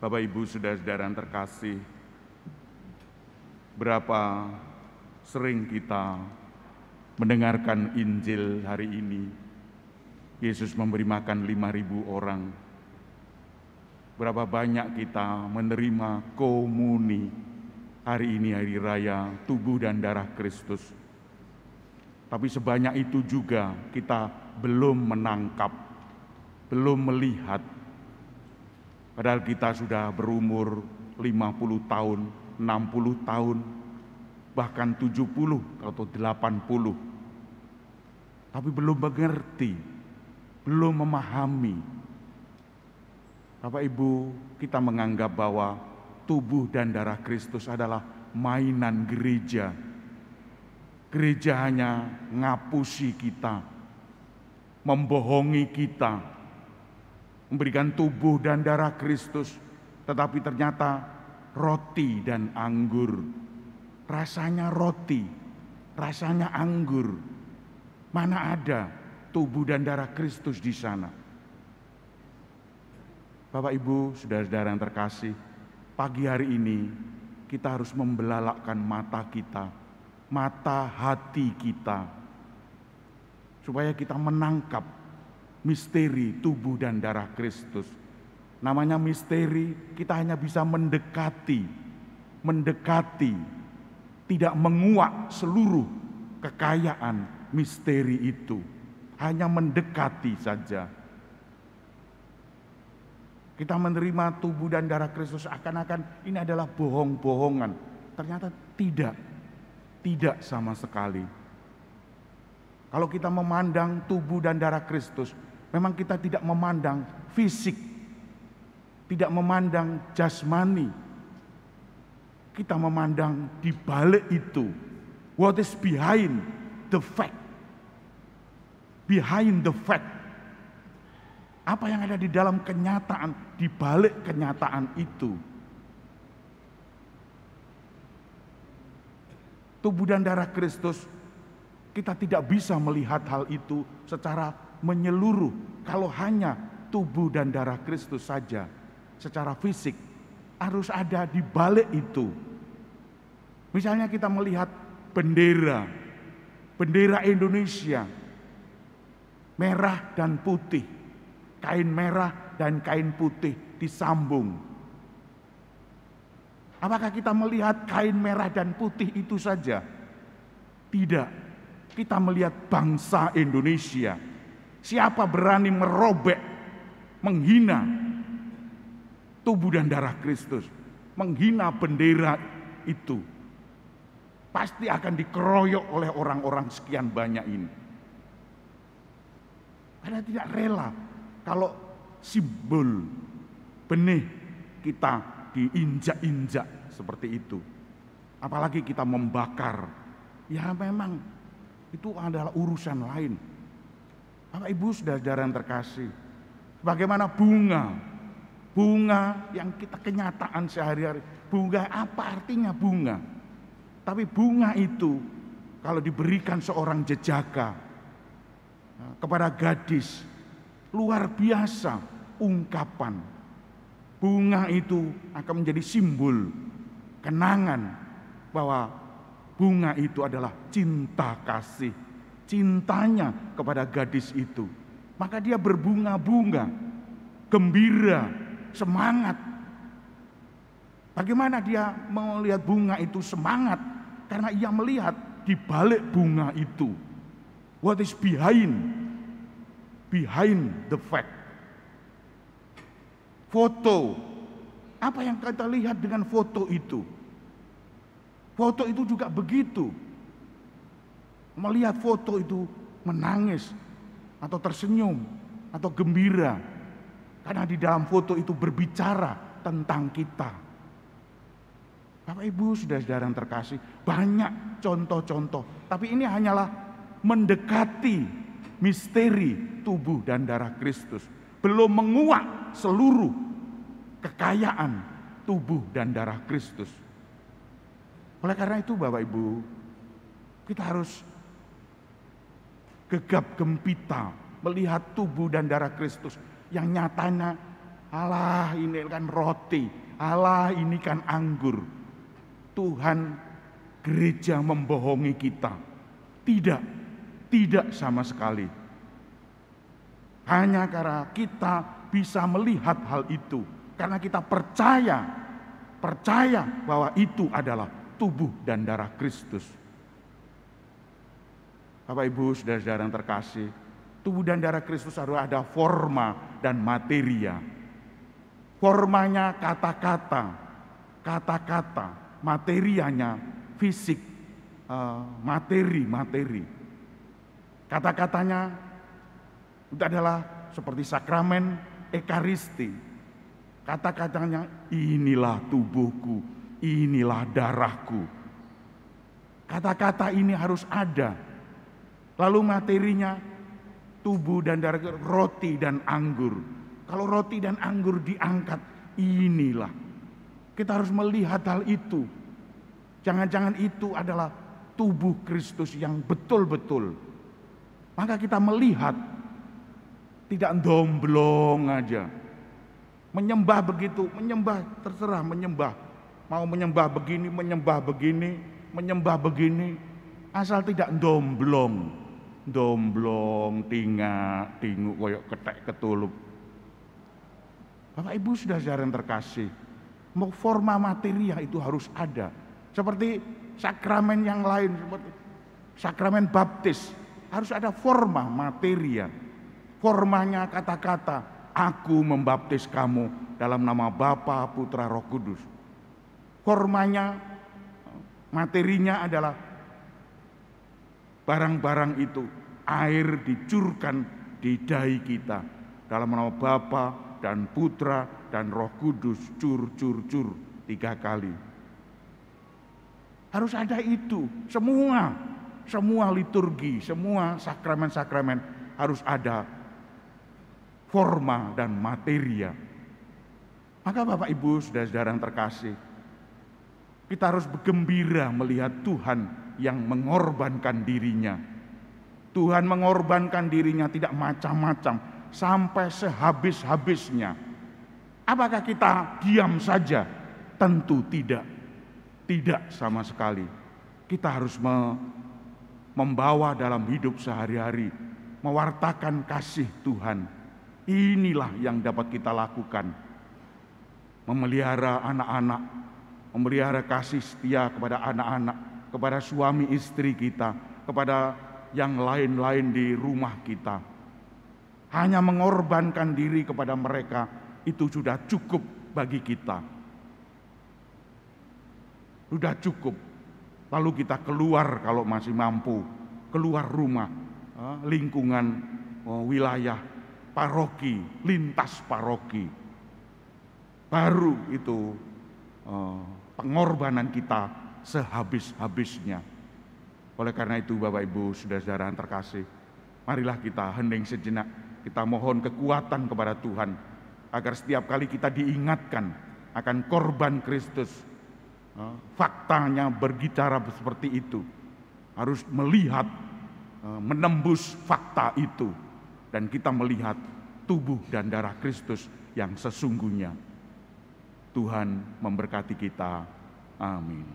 Bapak Ibu saudara-saudara yang terkasih, berapa sering kita mendengarkan Injil hari ini. Yesus memberi makan 5.000 orang. Berapa banyak kita menerima komuni hari ini, hari raya tubuh dan darah Kristus. Tapi sebanyak itu juga kita belum menangkap, belum melihat. Padahal kita sudah berumur 50 tahun, 60 tahun, bahkan 70 atau 80. Tapi belum mengerti, belum memahami. Bapak Ibu, kita menganggap bahwa tubuh dan darah Kristus adalah mainan gereja. Gereja hanya ngapusi kita, membohongi kita, memberikan tubuh dan darah Kristus, tetapi ternyata roti dan anggur. Rasanya roti, rasanya anggur. Mana ada tubuh dan darah Kristus di sana? Bapak Ibu, saudara-saudara yang terkasih, pagi hari ini kita harus membelalakkan mata kita, mata hati kita, supaya kita menangkap misteri tubuh dan darah Kristus. Namanya misteri, kita hanya bisa mendekati, tidak menguak seluruh kekayaan misteri itu, hanya mendekati saja. Kita menerima tubuh dan darah Kristus seakan-akan ini adalah bohong-bohongan. Ternyata tidak sama sekali. Kalau kita memandang tubuh dan darah Kristus, memang kita tidak memandang fisik, tidak memandang jasmani. Kita memandang di balik itu, what is behind the fact. Behind the fact. Apa yang ada di dalam kenyataan, di balik kenyataan itu. Tubuh dan darah Kristus, kita tidak bisa melihat hal itu secara menyeluruh. Kalau hanya tubuh dan darah Kristus saja, secara fisik, harus ada di balik itu. Misalnya kita melihat bendera Indonesia, merah dan putih. Kain merah dan kain putih disambung. Apakah kita melihat kain merah dan putih itu saja? Tidak. Kita melihat bangsa Indonesia. Siapa berani merobek, menghina tubuh dan darah Kristus, menghina bendera itu, pasti akan dikeroyok oleh orang-orang sekian banyak ini. Karena tidak rela kalau simbol benih kita diinjak-injak seperti itu. Apalagi kita membakar. Ya memang itu adalah urusan lain. Bapak Ibu saudara-saudara yang terkasih, bagaimana bunga yang kita kenyataan sehari-hari. Bunga, apa artinya bunga? Tapi bunga itu kalau diberikan seorang jejaka kepada gadis, luar biasa ungkapan. Bunga itu akan menjadi simbol kenangan bahwa bunga itu adalah cinta kasih, cintanya kepada gadis itu. Maka dia berbunga-bunga, gembira, semangat. Bagaimana dia melihat bunga itu semangat? Karena ia melihat di balik bunga itu, what is behind the fact. Foto, apa yang kita lihat dengan foto itu? Foto itu juga begitu. Melihat foto itu menangis atau tersenyum atau gembira, karena di dalam foto itu berbicara tentang kita. Bapak Ibu saudara-saudara yang terkasih, banyak contoh-contoh, tapi ini hanyalah mendekati misteri tubuh dan darah Kristus, belum menguak seluruh kekayaan tubuh dan darah Kristus. Oleh karena itu Bapak Ibu, kita harus gegap gempita melihat tubuh dan darah Kristus yang nyatanya Allah ini kan roti, Allah ini kan anggur. Tuhan, gereja membohongi kita. Tidak sama sekali. Hanya karena kita bisa melihat hal itu, karena kita percaya bahwa itu adalah tubuh dan darah Kristus. Bapak Ibu, saudara-saudara yang terkasih, tubuh dan darah Kristus harus ada forma dan materia. Formanya kata-kata, materianya fisik, materi. Kata-katanya itu adalah seperti sakramen Ekaristi. Kata-katanya, inilah tubuhku, inilah darahku. Kata-kata ini harus ada. Lalu materinya, tubuh dan darah, roti dan anggur. Kalau roti dan anggur diangkat, inilah. Kita harus melihat hal itu. Jangan-jangan itu adalah tubuh Kristus yang betul-betul. Maka kita melihat, tidak domblong aja. Menyembah begitu, menyembah terserah menyembah. Mau menyembah begini, asal tidak domblong, tinguk koyok ketek ketulup. Bapak Ibu saudara yang terkasih, mau forma materia itu harus ada. Seperti sakramen yang lain, seperti sakramen baptis, harus ada forma materia. Formanya kata-kata, aku membaptis kamu dalam nama Bapa, Putra, Roh Kudus. Formanya, materinya adalah barang-barang itu, air dicurkan di dahi kita dalam nama Bapa dan Putra dan Roh Kudus, cur 3 kali. Harus ada itu, semua liturgi, semua sakramen-sakramen harus ada forma dan materia. Maka Bapak Ibu saudara-saudara yang terkasih, kita harus bergembira melihat Tuhan yang mengorbankan dirinya. Tuhan mengorbankan dirinya tidak macam-macam, sampai sehabis-habisnya. Apakah kita diam saja? Tentu tidak. Tidak sama sekali. Kita harus membawa dalam hidup sehari-hari, mewartakan kasih Tuhan. Inilah yang dapat kita lakukan. Memelihara anak-anak, memelihara kasih setia kepada anak-anak, kepada suami istri kita, kepada yang lain-lain di rumah kita. Hanya mengorbankan diri kepada mereka, itu sudah cukup bagi kita. Sudah cukup. Lalu kita keluar kalau masih mampu, keluar rumah, lingkungan, wilayah, paroki, lintas paroki. Baru itu pengorbanan kita sehabis-habisnya. Oleh karena itu Bapak Ibu saudara-saudara yang terkasih, marilah kita hening sejenak. Kita mohon kekuatan kepada Tuhan, agar setiap kali kita diingatkan akan korban Kristus, faktanya berbicara seperti itu, harus melihat, menembus fakta itu, dan kita melihat tubuh dan darah Kristus yang sesungguhnya. Tuhan memberkati kita. Amin.